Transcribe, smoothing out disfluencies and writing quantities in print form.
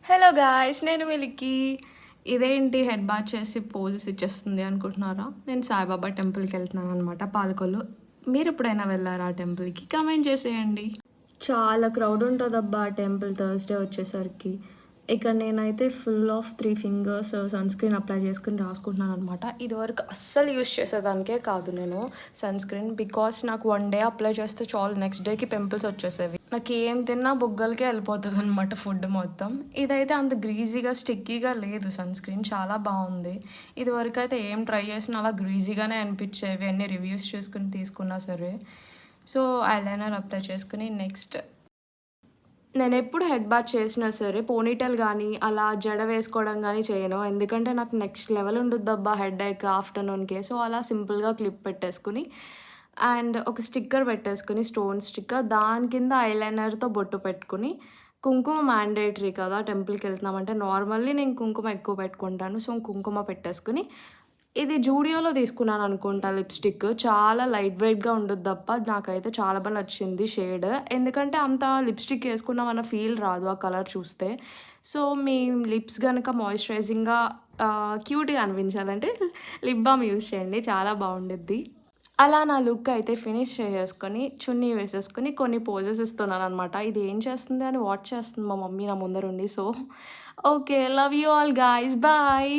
Hello guys, నేను మిలికి. ఇదేంటి head bath చేసి పోజెస్ ఇచ్చేస్తుంది అనుకుంటున్నారా? నేను సాయిబాబా టెంపుల్కి వెళ్తున్నాను అనమాట, పాలకొల్లు. మీరు ఎప్పుడైనా వెళ్ళారా ఆ టెంపుల్కి? కామెంట్ చేసేయండి. చాలా క్రౌడ్ ఉంటుందబ్బా టెంపుల్ థర్స్డే వచ్చేసరికి. ఇక్కడ నేనైతే full of 3 fingers sunscreen apply చేసుకుని రాసుకుంటున్నాను అనమాట. ఇదివరకు అస్సలు యూస్ చేసేదానికే కాదు నేను సన్ స్క్రీన్, బికాస్ నాకు 1 డే అప్లై చేస్తే చాలు, నెక్స్ట్ డేకి పింపుల్స్ వచ్చేసేవి. నాకు ఏం తిన్నా బుగ్గలకే వెళ్ళిపోతుంది అనమాట ఫుడ్ మొత్తం. ఇదైతే అంత గ్రీజీగా స్టిక్కీగా లేదు, సన్ స్క్రీన్ చాలా బాగుంది. ఇదివరకు అయితే ఏం ట్రై చేసినా అలా గ్రీజీగానే అనిపించేవి, అన్ని రివ్యూస్ చూసుకుని తీసుకున్నా సరే. సో ఐలైనర్ అప్లై చేసుకుని నెక్స్ట్ నేను ఎప్పుడు హెడ్ బాత్ చేసినా సరే పోనీటెయిల్ కానీ అలా జడ వేసుకోవడం కానీ చేయను, ఎందుకంటే నాకు నెక్స్ట్ లెవెల్ ఉండుద్దబ్బా హెడ్ ఏక్ ఆఫ్టర్నూన్కే. సో అలా సింపుల్గా క్లిప్ పెట్టేసుకుని అండ్ ఒక స్టిక్కర్ పెట్టేసుకుని, స్టోన్ స్టిక్కర్, దాని కింద ఐలైనర్తో బొట్టు పెట్టుకుని, కుంకుమ మ్యాండేటరీ కదా టెంపుల్కి వెళ్తున్నామంటే. నార్మల్లీ నేను కుంకుమ ఎక్కువ పెట్టుకుంటాను, సో కుంకుమ పెట్టేసుకుని, ఇది జూడియోలో తీసుకున్నాను అనుకుంటా లిప్స్టిక్. చాలా లైట్ వెయిట్గా ఉండదు తప్ప నాకైతే చాలా బాగా నచ్చింది షేడ్, ఎందుకంటే అంత లిప్స్టిక్ వేసుకున్నామన్న ఫీల్ రాదు ఆ కలర్ చూస్తే. సో మీ లిప్స్ కనుక మాయిశ్చరైజింగ్గా క్యూట్గా అనిపించాలంటే లిప్ బామ్ యూస్ చేయండి, చాలా బాగుండిద్ది. అలా నా లుక్ అయితే ఫినిష్ చేసేసుకొని చున్నీ వేసేసుకొని కొన్ని పోజెస్ ఇస్తున్నాను అనమాట. ఇది ఏం చేస్తుంది అని వాచ్ చేస్తుంది మా మమ్మీ నా ముందరుండి. So okay, love you all guys, bye.